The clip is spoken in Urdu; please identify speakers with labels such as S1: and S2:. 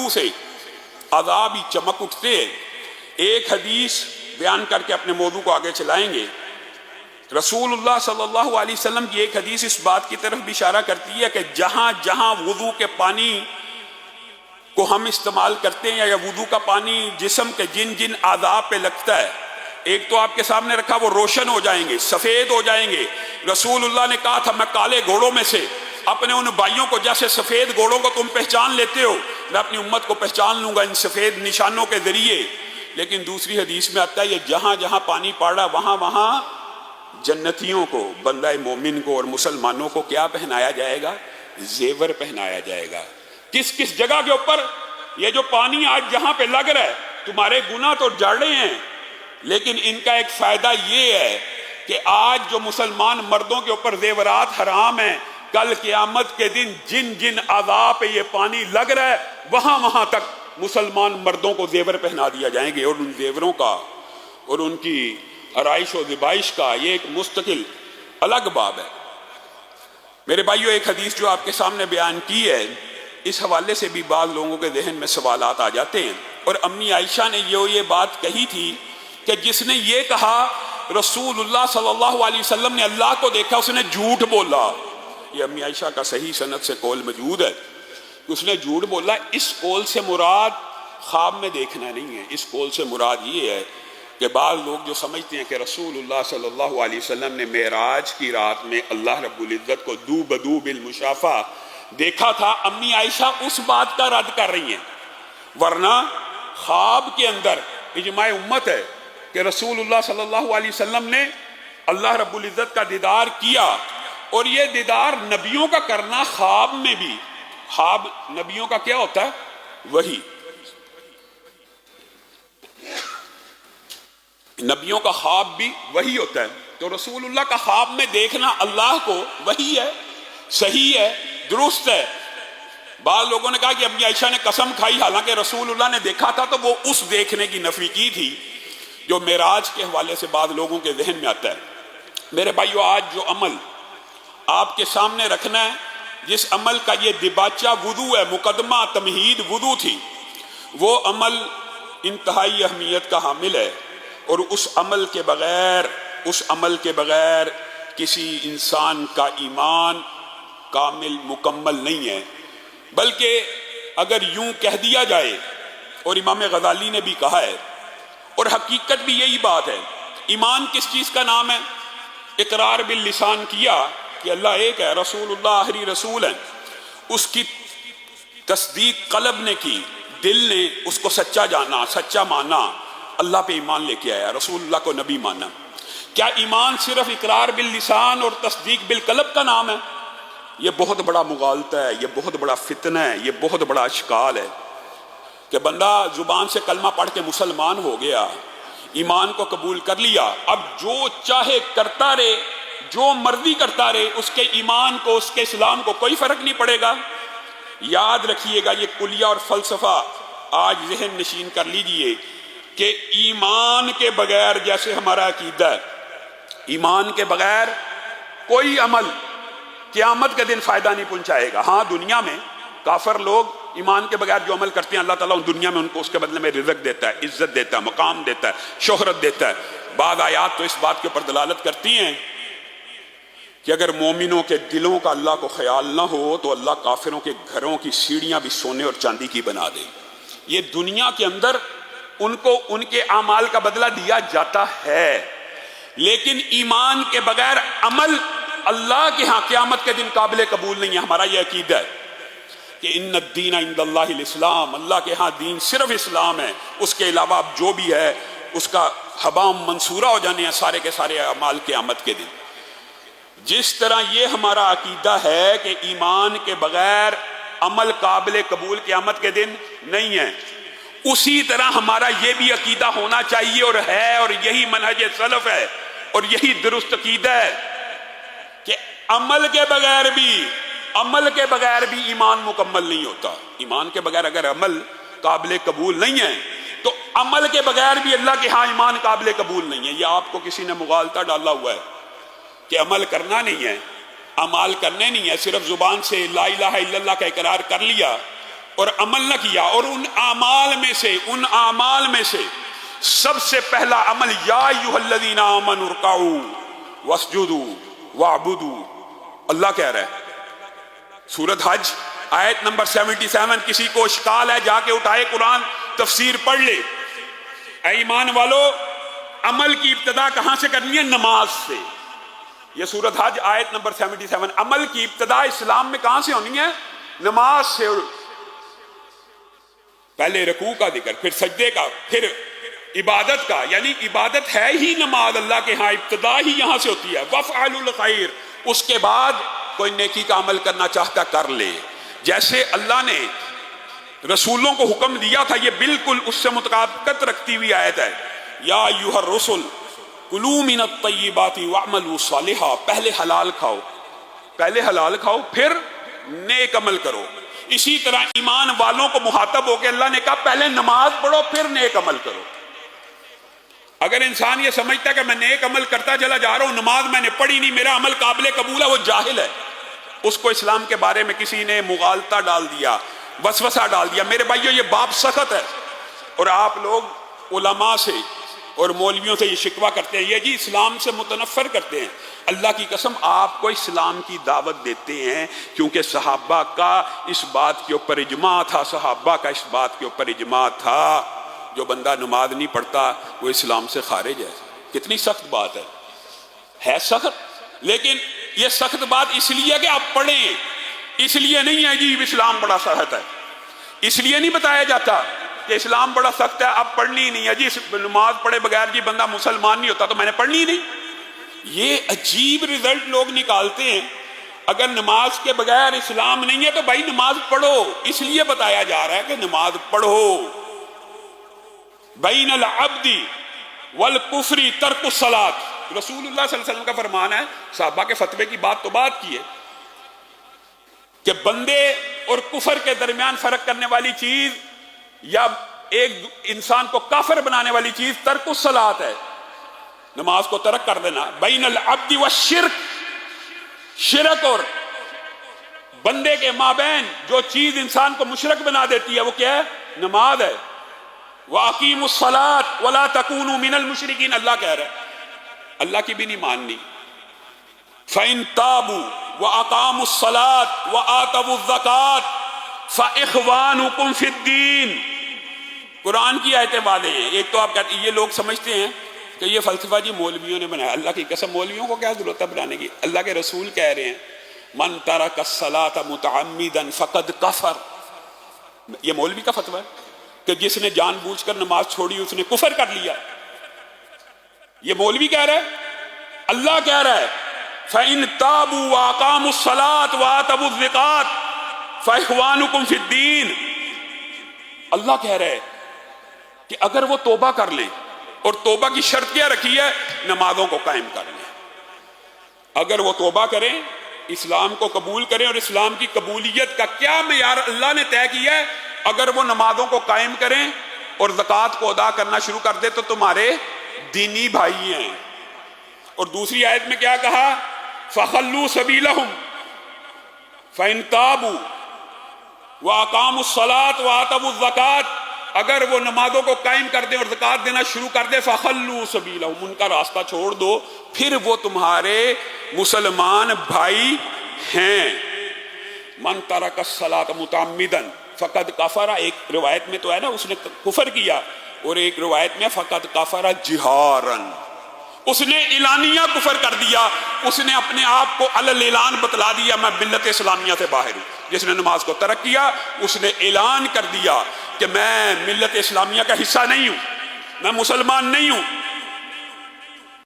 S1: وضو سے عذاب ہی چمک اٹھتے ہیں۔ ایک حدیث بیان کر کے اپنے موضوع کو آگے چلائیں گے۔ رسول اللہ صلی اللہ علیہ وسلم کی ایک حدیث اس بات کی طرف بھی اشارہ کرتی ہے کہ جہاں جہاں وضو کے پانی کو ہم استعمال کرتے ہیں یا وضو کا پانی جسم کے جن جن اعضاء پہ لگتا ہے، ایک تو آپ کے سامنے رکھا، وہ روشن ہو جائیں گے، سفید ہو جائیں گے۔ رسول اللہ نے کہا تھا میں کالے گھوڑوں میں سے اپنے ان بھائیوں کو، جیسے سفید گھوڑوں کو تم پہچان لیتے ہو، میں اپنی امت کو پہچان لوں گا ان سفید نشانوں کے ذریعے۔ لیکن دوسری حدیث میں آتا ہے یہ جہاں جہاں پانی پڑ رہا وہاں وہاں جنتیوں کو، بندہ مومن کو اور مسلمانوں کو کیا پہنایا جائے گا؟ زیور پہنایا جائے گا۔ کس کس جگہ کے اوپر؟ یہ جو پانی آج جہاں پہ لگ رہا ہے، تمہارے گناہ تو جڑ رہے ہیں، لیکن ان کا ایک فائدہ یہ ہے کہ آج جو مسلمان مردوں کے اوپر زیورات حرام ہیں، کل قیامت کے دن جن جن اعضاء پہ یہ پانی لگ رہا ہے وہاں وہاں تک مسلمان مردوں کو زیور پہنا دیا جائیں گے، اور ان زیوروں کا اور ان کی آرائش و زیبائش کا یہ ایک مستقل الگ باب ہے۔ میرے بھائیو، ایک حدیث جو آپ کے سامنے بیان کی ہے، اس حوالے سے بھی بعض لوگوں کے ذہن میں سوالات آ جاتے ہیں، اور امی عائشہ نے یہ بات کہی تھی کہ جس نے یہ کہا رسول اللہ صلی اللہ علیہ وسلم نے اللہ کو دیکھا، اس نے جھوٹ بولا۔ یہ امی عائشہ کا صحیح سند سے قول موجود ہے، اس نے جھوٹ بولا۔ اس قول سے مراد خواب میں دیکھنا نہیں ہے، اس قول سے مراد یہ ہے کہ بعض لوگ جو سمجھتے ہیں کہ رسول اللہ صلی اللہ علیہ وسلم نے معراج کی رات میں اللہ رب العزت کو دو بدو بالمشافہ دیکھا تھا، امی عائشہ اس بات کا رد کر رہی ہیں۔ ورنہ خواب کے اندر اجماع امت ہے کہ رسول اللہ صلی اللہ علیہ وسلم نے اللہ رب العزت کا دیدار کیا، اور یہ دیدار نبیوں کا کرنا خواب میں بھی، خواب نبیوں کا کیا ہوتا ہے؟ وحی۔ نبیوں کا خواب بھی وحی ہوتا ہے، تو رسول اللہ کا خواب میں دیکھنا اللہ کو وحی ہے، صحیح ہے، درست ہے۔ بعض لوگوں نے کہا کہ امی عائشہ نے قسم کھائی، حالانکہ رسول اللہ نے دیکھا تھا، تو وہ اس دیکھنے کی نفی کی تھی جو معراج کے حوالے سے بعض لوگوں کے ذہن میں آتا ہے۔ میرے بھائیو، آج جو عمل آپ کے سامنے رکھنا ہے، جس عمل کا یہ دباچہ وضو ہے، مقدمہ تمہید وضو تھی، وہ عمل انتہائی اہمیت کا حامل ہے، اور اس عمل کے بغیر کسی انسان کا ایمان کامل مکمل نہیں ہے۔ بلکہ اگر یوں کہہ دیا جائے، اور امام غزالی نے بھی کہا ہے، اور حقیقت بھی یہی بات ہے، ایمان کس چیز کا نام ہے؟ اقرار باللسان کیا کہ اللہ ایک ہے، رسول اللہ آخری رسول ہے، اس کی تصدیق قلب نے کی، دل نے اس کو سچا جانا، سچا مانا، اللہ پہ ایمان لے کے آیا، رسول اللہ کو نبی مانا۔ کیا ایمان صرف اقرار باللسان اور تصدیق بالقلب کا نام ہے؟ یہ بہت بڑا مغالطہ ہے، یہ بہت بڑا فتنہ ہے، یہ بہت بڑا اشکال ہے کہ بندہ زبان سے کلمہ پڑھ کے مسلمان ہو گیا، ایمان کو قبول کر لیا، اب جو چاہے کرتا رہے، جو مرضی کرتا رہے، اس کے ایمان کو، اس کے اسلام کو کوئی فرق نہیں پڑے گا۔ یاد رکھیے گا، یہ کلیہ اور فلسفہ آج ذہن نشین کر لیجئے کہ ایمان کے بغیر، جیسے ہمارا عقیدہ ہے، ایمان کے بغیر کوئی عمل قیامت کے دن فائدہ نہیں پہنچائے گا۔ ہاں، دنیا میں کافر لوگ ایمان کے بغیر جو عمل کرتے ہیں، اللہ تعالیٰ دنیا میں ان کو اس کے بدلے میں رزق دیتا ہے، عزت دیتا ہے، مقام دیتا ہے، شہرت دیتا ہے۔ بعض آیات تو اس بات کے اوپر دلالت کرتی ہیں کہ اگر مومنوں کے دلوں کا اللہ کو خیال نہ ہو تو اللہ کافروں کے گھروں کی سیڑھیاں بھی سونے اور چاندی کی بنا دے۔ یہ دنیا کے اندر ان کو ان کے اعمال کا بدلہ دیا جاتا ہے، لیکن ایمان کے بغیر عمل اللہ کے ہاں قیامت کے دن قابل قبول نہیں ہے۔ ہمارا یہ عقیدہ ہے کہ ان الدین عند اللہ الاسلام، اللہ کے ہاں دین صرف اسلام ہے، اس کے علاوہ اب جو بھی ہے اس کا حبام منصورہ ہو جانے ہیں سارے کے سارے اعمال قیامت کے دن۔ جس طرح یہ ہمارا عقیدہ ہے کہ ایمان کے بغیر عمل قابل قبول قیامت کے دن نہیں ہے، اسی طرح ہمارا یہ بھی عقیدہ ہونا چاہیے اور ہے، اور یہی منہج سلف ہے اور یہی درست عقیدہ ہے کہ عمل کے بغیر بھی ایمان مکمل نہیں ہوتا۔ ایمان کے بغیر اگر عمل قابل قبول نہیں ہے تو عمل کے بغیر بھی اللہ کے ہاں ایمان قابل قبول نہیں ہے۔ یہ آپ کو کسی نے مغالطہ ڈالا ہوا ہے کہ عمل کرنا نہیں ہے، اعمال کرنے نہیں ہے، صرف زبان سے لا الہ الا اللہ کا اقرار کر لیا اور عمل نہ کیا، اور ان اعمال میں سے سب سے پہلا عمل یا ایھا الذین آمنوا ارکعوا واسجدوا واعبدوا، اللہ کہہ رہا ہے سورۃ حج آیت نمبر 77۔ کسی کو اشکال ہے جا کے اٹھائے قرآن تفسیر پڑھ لے۔ اے ایمان والو، عمل کی ابتدا کہاں سے کرنی ہے؟ نماز سے۔ یہ سورۃ حج آیت نمبر 77، عمل کی ابتدا اسلام میں کہاں سے ہونی ہے؟ نماز سے۔ پہلے رکوع کا ذکر، پھر سجدے کا، پھر عبادت کا، یعنی عبادت ہے ہی نماز، اللہ کے ہاں ابتدا ہی یہاں سے ہوتی ہے۔ وَافْعَلُوا الْخَيْرَ، اس کے بعد کوئی نیکی کا عمل کرنا چاہتا کر لے۔ جیسے اللہ نے رسولوں کو حکم دیا تھا، یہ بالکل اس سے مطابقت رکھتی ہوئی آیت ہے۔ یا ایھا الرسل کلوا من الطیبات واعملوا صالحا، پہلے حلال کھاؤ پھر نیک عمل کرو۔ اسی طرح ایمان والوں کو مخاطب ہو کے اللہ نے کہا پہلے نماز پڑھو پھر نیک عمل کرو۔ اگر انسان یہ سمجھتا ہے کہ میں نیک عمل کرتا چلا جا رہا ہوں، نماز میں نے پڑھی نہیں، میرا عمل قابل قبول ہے، وہ جاہل ہے۔ اس کو اسلام کے بارے میں کسی نے مغالطہ ڈال دیا، وسوسہ ڈال دیا۔ میرے بھائیو، یہ باب سخت ہے، اور آپ لوگ علماء سے اور مولویوں سے یہ شکوہ کرتے ہیں، یہ جی اسلام سے متنفر کرتے ہیں۔ اللہ کی قسم آپ کو اسلام کی دعوت دیتے ہیں، کیونکہ صحابہ کا اس بات کے اوپر اجماع تھا، جو بندہ نماز نہیں پڑھتا وہ اسلام سے خارج ہے۔ کتنی سخت بات ہے سخت، لیکن یہ سخت بات اس لیے کہ آپ پڑھیں، اس لیے نہیں ہے جی اسلام بڑا سخت ہے، اس لیے نہیں بتایا جاتا کہ اسلام بڑا سخت ہے اب پڑھنی ہی نہیں ہے جی، نماز پڑھے بغیر جی بندہ مسلمان نہیں ہوتا تو میں نے پڑھنی ہی نہیں۔ یہ عجیب رزلٹ لوگ نکالتے ہیں۔ اگر نماز کے بغیر اسلام نہیں ہے تو بھائی نماز پڑھو، اس لیے بتایا جا رہا ہے کہ نماز پڑھو۔ بین العبد والکفر ترک الصلاۃ، رسول اللہ صلی اللہ علیہ وسلم کا فرمان ہے، صحابہ کے فتوے کی بات تو بات کی ہے کہ بندے اور کفر کے درمیان فرق کرنے والی چیز یا ایک انسان کو کافر بنانے والی چیز ترک الصلاۃ ہے، نماز کو ترک کر دینا۔ بین العبد والشرک، شرک اور بندے کے مابین جو چیز انسان کو مشرک بنا دیتی ہے وہ کیا ہے؟ نماز ہے۔ وَأَقِيمُوا الصَّلَاةَ وَلَا تَكُونُوا مِنَ الْمُشْرِكِينَ، اللہ کہہ رہا ہے، اللہ کی بھی نہیں ماننی۔ فَإِن تَابُوا وَأَقَامُوا الصَّلَاةَ وَآتَوُا الزَّكَاةَ فَإِخْوَانُكُمْ فِي الدِّينِ، قرآن کی آیتیں واضح ہیں۔ ایک تو آپ کہتے ہیں، یہ لوگ سمجھتے ہیں کہ یہ فلسفہ جی مولویوں نے بنایا، اللہ کی قسم مولویوں کو کیا ضرورت ہے بنانے کی؟ اللہ کے رسول کہہ رہے ہیں من ترک الصلاۃ متعمدا فقد کفر، یہ مولوی کا فتویٰ ہے کہ جس نے جان بوجھ کر نماز چھوڑی اس نے کفر کر لیا۔ یہ مولوی کہہ رہا ہے، اللہ کہہ رہا ہے فَإِن تَابُوا وَأَقَامُوا الصَّلَاةَ وَآتَوُا الزَّكَاةَ فَإِخْوَانُكُمْ فِي الدِّينِ، اللہ کہہ رہا ہے کہ اگر وہ توبہ کر لیں، اور توبہ کی شرط کیا رکھی ہے؟ نمازوں کو قائم کر لیں۔ اگر وہ توبہ کریں، اسلام کو قبول کریں، اور اسلام کی قبولیت کا کیا معیار اللہ نے طے کیا ہے؟ اگر وہ نمازوں کو قائم کریں اور زکوٰۃ کو ادا کرنا شروع کر دے تو تمہارے دینی بھائی ہیں۔ اور دوسری آیت میں کیا کہا؟ فَخَلُّوا سَبِيلَهُمْ فَإِن تَابُوا وَأَقَامُوا الصَّلَاةَ وَآتَوُا الزَّكَاةَ، اگر وہ نمازوں کو قائم کر دیں اور زکوٰۃ دینا شروع کر دیں، فَخَلُّوا سَبِيلَهُمْ، ان کا راستہ چھوڑ دو، پھر وہ تمہارے مسلمان بھائی ہیں۔ من ترک الصلاۃ متعمدا فقد کفر، ایک روایت میں تو ہے نا اس نے کفر کیا، اور ایک روایت میں فقد کفر جہارا، اس نے اعلانیہ کفر کر دیا، اس نے اپنے آپ کو علی اعلان بتلا دیا میں ملت اسلامیہ سے باہر ہوں۔ جس نے نماز کو ترک کیا اس نے اعلان کر دیا کہ میں ملت اسلامیہ کا حصہ نہیں ہوں، میں مسلمان نہیں ہوں۔